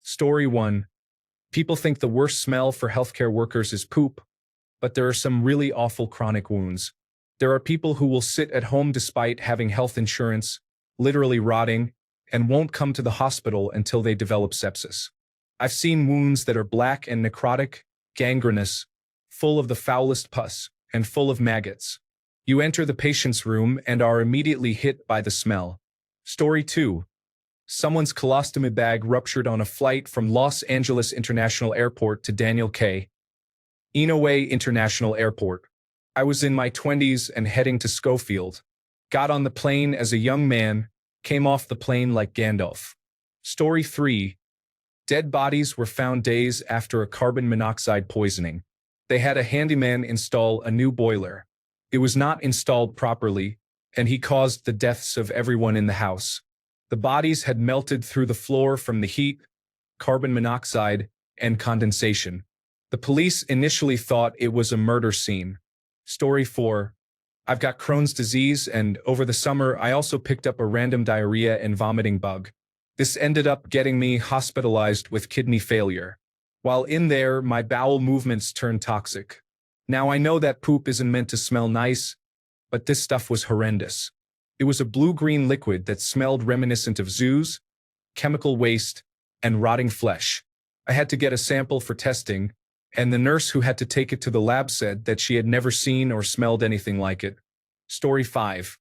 Story 1. People think the worst smell for healthcare workers is poop, but there are some really awful chronic wounds. There are people who will sit at home despite having health insurance, literally rotting, and won't come to the hospital until they develop sepsis. I've seen wounds that are black and necrotic, gangrenous, full of the foulest pus, and full of maggots. You enter the patient's room and are immediately hit by the smell. Story 2. Someone's colostomy bag ruptured on a flight from Los Angeles International Airport to Daniel K. Inouye International Airport. I was in my 20s and heading to Schofield. Got on the plane as a young man, came off the plane like Gandalf. Story 3. Dead bodies were found days after a carbon monoxide poisoning. They had a handyman install a new boiler. It was not installed properly, and he caused the deaths of everyone in the house. The bodies had melted through the floor from the heat, carbon monoxide, and condensation. The police initially thought it was a murder scene. Story 4. I've got Crohn's disease, and over the summer I also picked up a random diarrhea and vomiting bug. This ended up getting me hospitalized with kidney failure. While in there, my bowel movements turned toxic. Now I know that poop isn't meant to smell nice, but this stuff was horrendous. It was a blue-green liquid that smelled reminiscent of zoos, chemical waste, and rotting flesh. I had to get a sample for testing, and the nurse who had to take it to the lab said that she had never seen or smelled anything like it. Story 5.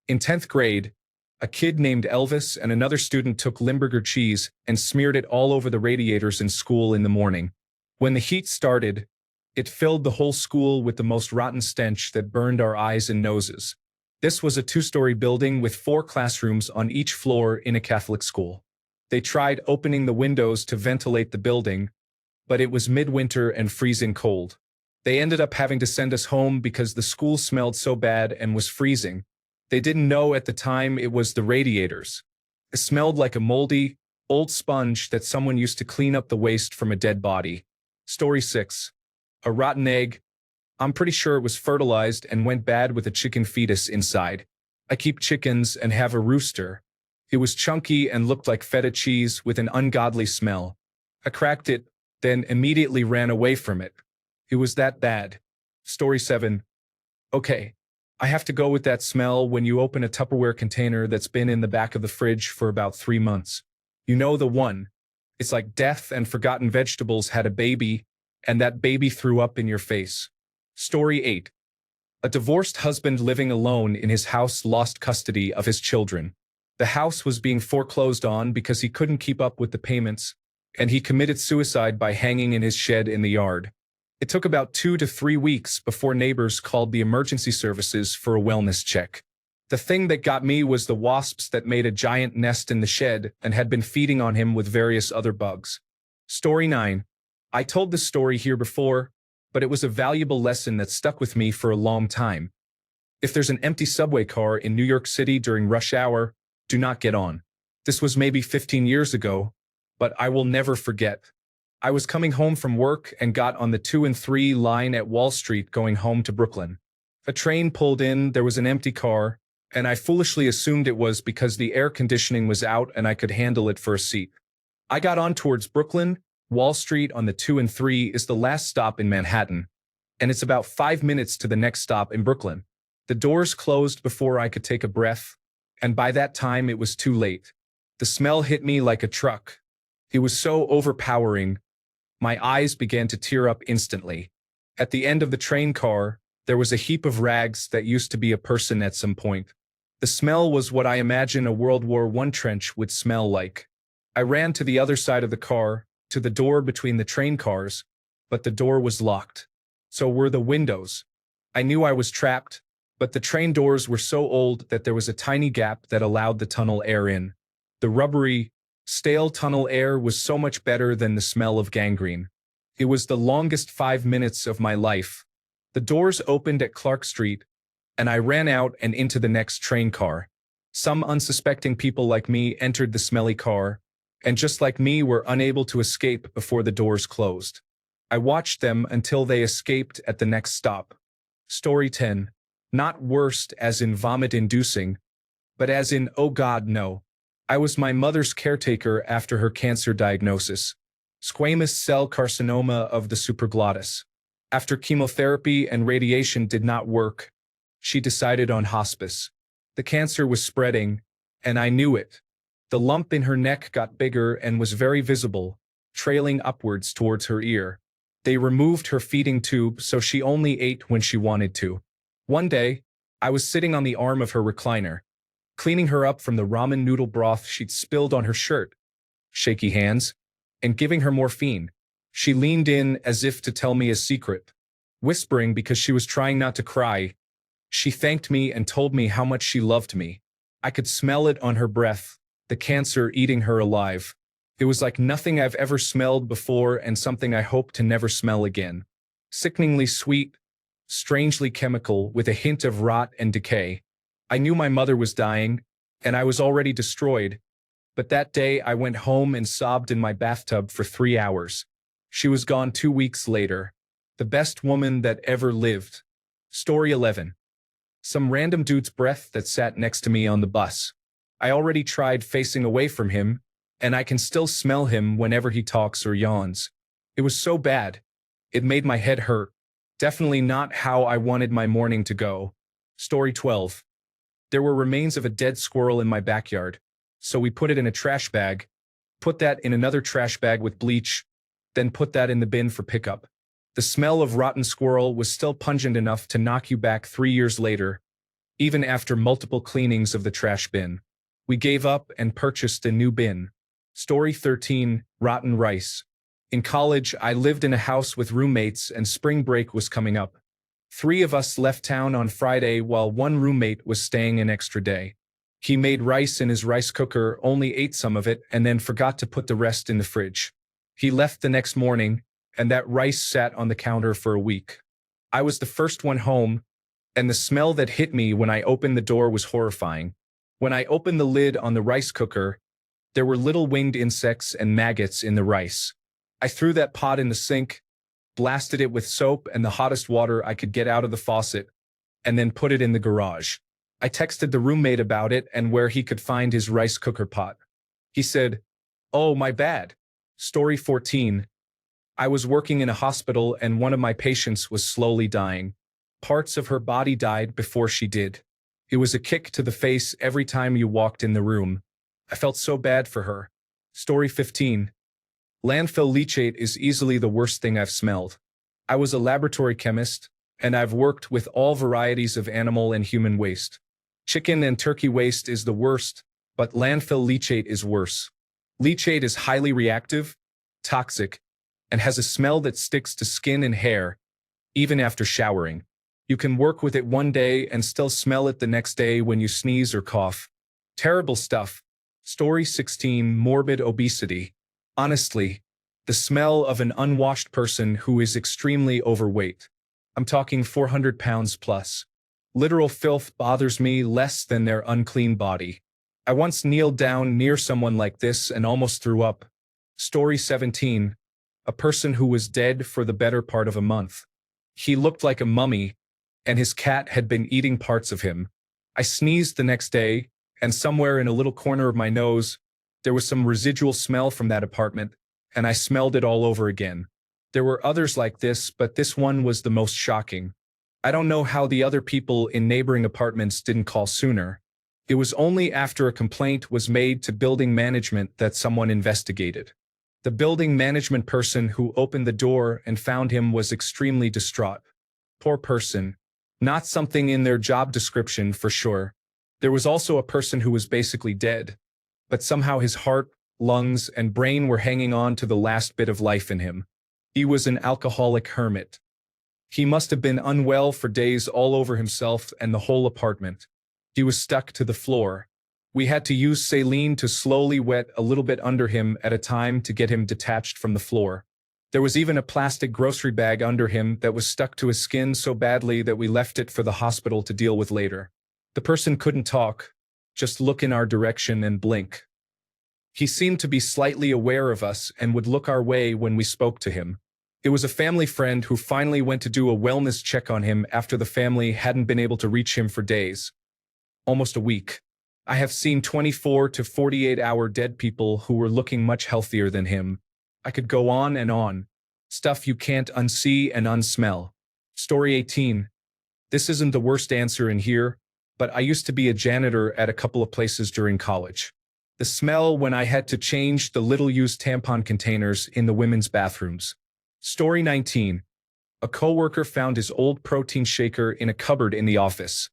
In 10th grade, a kid named Elvis and another student took Limburger cheese and smeared it all over the radiators in school in the morning. When the heat started, it filled the whole school with the most rotten stench that burned our eyes and noses. This was a 2-story building with 4 classrooms on each floor in a Catholic school. They tried opening the windows to ventilate the building, but it was midwinter and freezing cold. They ended up having to send us home because the school smelled so bad and was freezing. They didn't know at the time it was the radiators. It smelled like a moldy, old sponge that someone used to clean up the waste from a dead body. Story 6. A rotten egg. I'm pretty sure it was fertilized and went bad with a chicken fetus inside. I keep chickens and have a rooster. It was chunky and looked like feta cheese with an ungodly smell. I cracked it, then immediately ran away from it. It was that bad. Story 7. Okay, I have to go with that smell when you open a Tupperware container that's been in the back of the fridge for about 3 months. You know the one. It's like death and forgotten vegetables had a baby, and that baby threw up in your face. Story 8. A divorced husband living alone in his house lost custody of his children. The house was being foreclosed on because he couldn't keep up with the payments, and he committed suicide by hanging in his shed in the yard. It took about 2 to 3 weeks before neighbors called the emergency services for a wellness check. The thing that got me was the wasps that made a giant nest in the shed and had been feeding on him with various other bugs. Story 9. I told this story here before, but it was a valuable lesson that stuck with me for a long time. If there's an empty subway car in New York City during rush hour, do not get on. This was maybe 15 years ago, but I will never forget. I was coming home from work and got on the 2 and 3 line at Wall Street going home to Brooklyn. A train pulled in, there was an empty car, and I foolishly assumed it was because the air conditioning was out and I could handle it for a seat. I got on towards Brooklyn. Wall Street on the 2 and 3 is the last stop in Manhattan, and it's about 5 minutes to the next stop in Brooklyn. The doors closed before I could take a breath, and by that time it was too late. The smell hit me like a truck. It was so overpowering. My eyes began to tear up instantly. At the end of the train car, there was a heap of rags that used to be a person at some point. The smell was what I imagine a World War I trench would smell like. I ran to the other side of the car, to the door between the train cars, but the door was locked. So were the windows. I knew I was trapped, but the train doors were so old that there was a tiny gap that allowed the tunnel air in. The rubbery, stale tunnel air was so much better than the smell of gangrene. It was the longest 5 minutes of my life. The doors opened at Clark Street, and I ran out and into the next train car. Some unsuspecting people like me entered the smelly car, and just like me were unable to escape before the doors closed. I watched them until they escaped at the next stop. Story 10. Not worst as in vomit-inducing, but as in oh God no. I was my mother's caretaker after her cancer diagnosis. Squamous cell carcinoma of the supraglottis. After chemotherapy and radiation did not work, she decided on hospice. The cancer was spreading, and I knew it. The lump in her neck got bigger and was very visible, trailing upwards towards her ear. They removed her feeding tube so she only ate when she wanted to. One day, I was sitting on the arm of her recliner, cleaning her up from the ramen noodle broth she'd spilled on her shirt. Shaky hands, and giving her morphine. She leaned in as if to tell me a secret. Whispering because she was trying not to cry, she thanked me and told me how much she loved me. I could smell it on her breath, the cancer eating her alive. It was like nothing I've ever smelled before and something I hope to never smell again. Sickeningly sweet, strangely chemical, with a hint of rot and decay. I knew my mother was dying, and I was already destroyed. But that day I went home and sobbed in my bathtub for 3 hours. She was gone 2 weeks later. The best woman that ever lived. Story 11. Some random dude's breath that sat next to me on the bus. I already tried facing away from him, and I can still smell him whenever he talks or yawns. It was so bad. It made my head hurt. Definitely not how I wanted my morning to go. Story 12. There were remains of a dead squirrel in my backyard, so we put it in a trash bag, put that in another trash bag with bleach, then put that in the bin for pickup. The smell of rotten squirrel was still pungent enough to knock you back 3 years later, even after multiple cleanings of the trash bin. We gave up and purchased a new bin. Story 13. Rotten rice. In college, I lived in a house with roommates and spring break was coming up. 3 of us left town on Friday while one roommate was staying an extra day. He made rice in his rice cooker, only ate some of it, and then forgot to put the rest in the fridge. He left the next morning, and that rice sat on the counter for a week. I was the first one home, and the smell that hit me when I opened the door was horrifying. When I opened the lid on the rice cooker, there were little winged insects and maggots in the rice. I threw that pot in the sink, blasted it with soap and the hottest water I could get out of the faucet, and then put it in the garage. I texted the roommate about it and where he could find his rice cooker pot. He said, "Oh, my bad." Story 14. I was working in a hospital and one of my patients was slowly dying. Parts of her body died before she did. It was a kick to the face every time you walked in the room. I felt so bad for her. Story 15. Landfill leachate is easily the worst thing I've smelled. I was a laboratory chemist, and I've worked with all varieties of animal and human waste. Chicken and turkey waste is the worst, but landfill leachate is worse. Leachate is highly reactive, toxic, and has a smell that sticks to skin and hair, even after showering. You can work with it one day and still smell it the next day when you sneeze or cough. Terrible stuff. Story 16. Morbid obesity. Honestly, the smell of an unwashed person who is extremely overweight. I'm talking 400 pounds plus. Literal filth bothers me less than their unclean body. I once kneeled down near someone like this and almost threw up. Story 17. A person who was dead for the better part of a month. He looked like a mummy, and his cat had been eating parts of him. I sneezed the next day, and somewhere in a little corner of my nose, there was some residual smell from that apartment, and I smelled it all over again. There were others like this, but this one was the most shocking. I don't know how the other people in neighboring apartments didn't call sooner. It was only after a complaint was made to building management that someone investigated. The building management person who opened the door and found him was extremely distraught. Poor person. Not something in their job description for sure. There was also a person who was basically dead, but somehow his heart, lungs, and brain were hanging on to the last bit of life in him. He was an alcoholic hermit. He must have been unwell for days all over himself and the whole apartment. He was stuck to the floor. We had to use saline to slowly wet a little bit under him at a time to get him detached from the floor. There was even a plastic grocery bag under him that was stuck to his skin so badly that we left it for the hospital to deal with later. The person couldn't talk, just look in our direction and blink. He seemed to be slightly aware of us and would look our way when we spoke to him. It was a family friend who finally went to do a wellness check on him after the family hadn't been able to reach him for days. Almost a week. I have seen 24 to 48-hour dead people who were looking much healthier than him. I could go on and on. Stuff you can't unsee and unsmell. Story 18. This isn't the worst answer in here, but I used to be a janitor at a couple of places during college. The smell when I had to change the little-used tampon containers in the women's bathrooms. Story 19. A coworker found his old protein shaker in a cupboard in the office.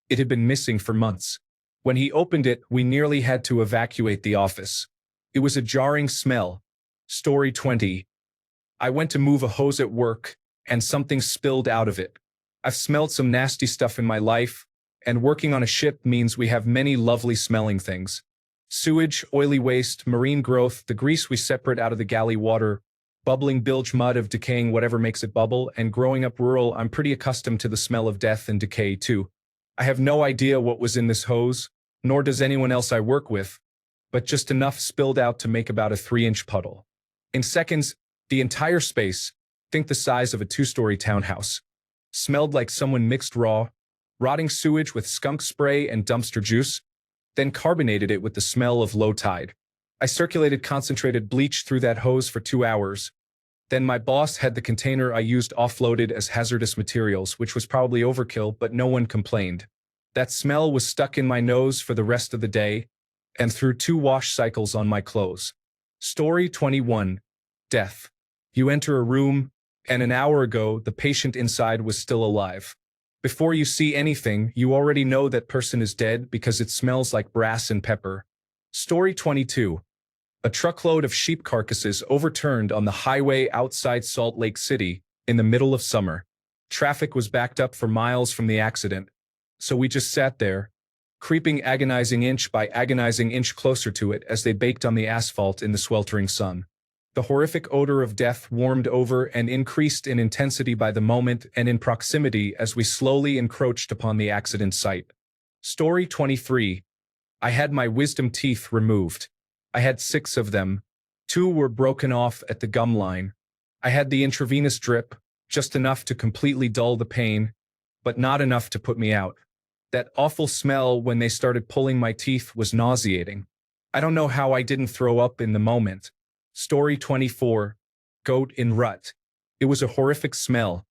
It had been missing for months. When he opened it, we nearly had to evacuate the office. It was a jarring smell. Story 20. I went to move a hose at work, and something spilled out of it. I've smelled some nasty stuff in my life, and working on a ship means we have many lovely smelling things. Sewage, oily waste, marine growth, the grease we separate out of the galley water, bubbling bilge mud of decaying whatever makes it bubble, and growing up rural, I'm pretty accustomed to the smell of death and decay too. I have no idea what was in this hose, nor does anyone else I work with, but just enough spilled out to make about a 3-inch puddle. In seconds, the entire space, think the size of a 2-story townhouse, smelled like someone mixed raw, rotting sewage with skunk spray and dumpster juice, then carbonated it with the smell of low tide. I circulated concentrated bleach through that hose for 2 hours. Then my boss had the container I used offloaded as hazardous materials, which was probably overkill, but no one complained. That smell was stuck in my nose for the rest of the day, and through 2 wash cycles on my clothes. Story 21. Death. You enter a room, and an hour ago, the patient inside was still alive. Before you see anything, you already know that person is dead because it smells like brass and pepper. Story 22. A truckload of sheep carcasses overturned on the highway outside Salt Lake City in the middle of summer. Traffic was backed up for miles from the accident, so we just sat there, creeping agonizing inch by agonizing inch closer to it as they baked on the asphalt in the sweltering sun. The horrific odor of death warmed over and increased in intensity by the moment and in proximity as we slowly encroached upon the accident site. Story 23. I had my wisdom teeth removed. I had 6 of them. 2 were broken off at the gum line. I had the intravenous drip, just enough to completely dull the pain, but not enough to put me out. That awful smell when they started pulling my teeth was nauseating. I don't know how I didn't throw up in the moment. Story 24. Goat in rut. It was a horrific smell,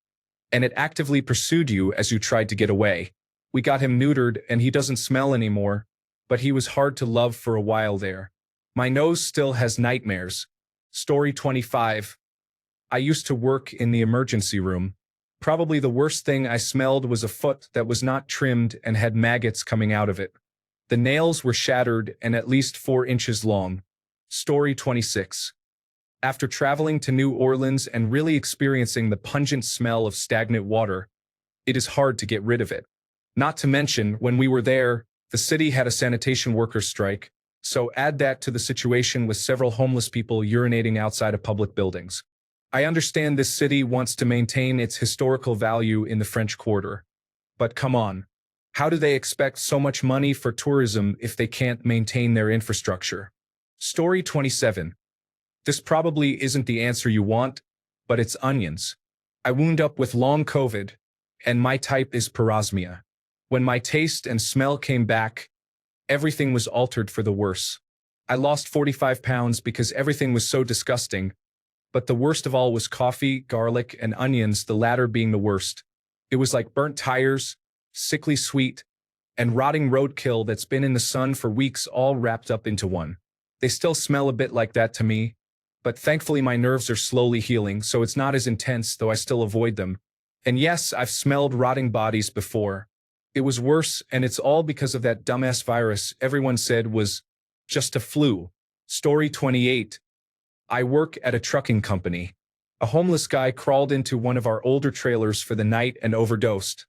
and it actively pursued you as you tried to get away. We got him neutered and he doesn't smell anymore, but he was hard to love for a while there. My nose still has nightmares. Story 25. I used to work in the emergency room. Probably the worst thing I smelled was a foot that was not trimmed and had maggots coming out of it. The nails were shattered and at least 4 inches long. Story 26. After traveling to New Orleans and really experiencing the pungent smell of stagnant water, it is hard to get rid of it. Not to mention, when we were there, the city had a sanitation workers' strike, so add that to the situation with several homeless people urinating outside of public buildings. I understand this city wants to maintain its historical value in the French Quarter. But come on, how do they expect so much money for tourism if they can't maintain their infrastructure? Story 27. This probably isn't the answer you want, but it's onions. I wound up with long COVID, and my type is parosmia. When my taste and smell came back, everything was altered for the worse. I lost 45 pounds because everything was so disgusting, but the worst of all was coffee, garlic, and onions, the latter being the worst. It was like burnt tires, sickly sweet, and rotting roadkill that's been in the sun for weeks all wrapped up into one. They still smell a bit like that to me, but thankfully my nerves are slowly healing, so it's not as intense, though I still avoid them. And yes, I've smelled rotting bodies before. It was worse, and it's all because of that dumbass virus everyone said was just a flu. Story 28. I work at a trucking company. A homeless guy crawled into one of our older trailers for the night and overdosed.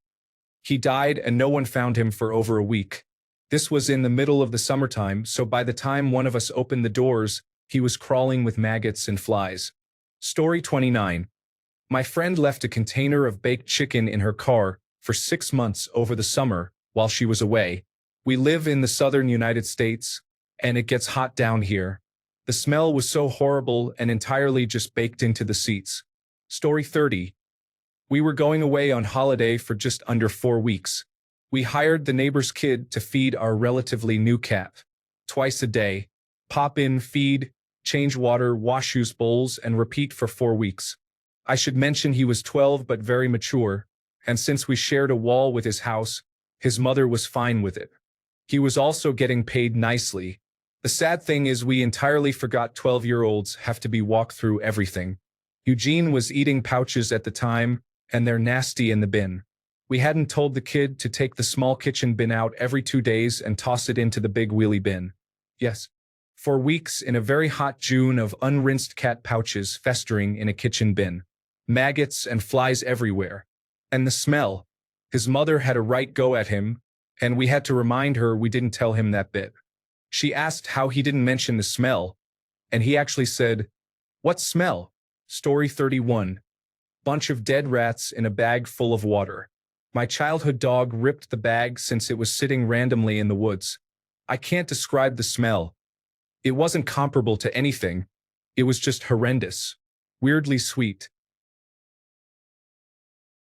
He died and no one found him for over a week. This was in the middle of the summertime, so by the time one of us opened the doors, he was crawling with maggots and flies. Story 29. My friend left a container of baked chicken in her car for 6 months over the summer while she was away. We live in the southern United States, and it gets hot down here. The smell was so horrible and entirely just baked into the seats. Story 30. We were going away on holiday for just under 4 weeks. We hired the neighbor's kid to feed our relatively new cat. Twice a day. Pop in, feed, change water, wash use bowls, and repeat for 4 weeks. I should mention he was 12 but very mature, and since we shared a wall with his house, his mother was fine with it. He was also getting paid nicely. The sad thing is we entirely forgot 12-year-olds have to be walked through everything. Eugene was eating pouches at the time, and they're nasty in the bin. We hadn't told the kid to take the small kitchen bin out every 2 days and toss it into the big wheelie bin. Yes. For weeks in a very hot June of unrinsed cat pouches festering in a kitchen bin. Maggots and flies everywhere. And the smell. His mother had a right go at him, and we had to remind her we didn't tell him that bit. She asked how he didn't mention the smell, and he actually said, "What smell?" Story 31. Bunch of dead rats in a bag full of water. My childhood dog ripped the bag since it was sitting randomly in the woods. I can't describe the smell. It wasn't comparable to anything. It was just horrendous. Weirdly sweet.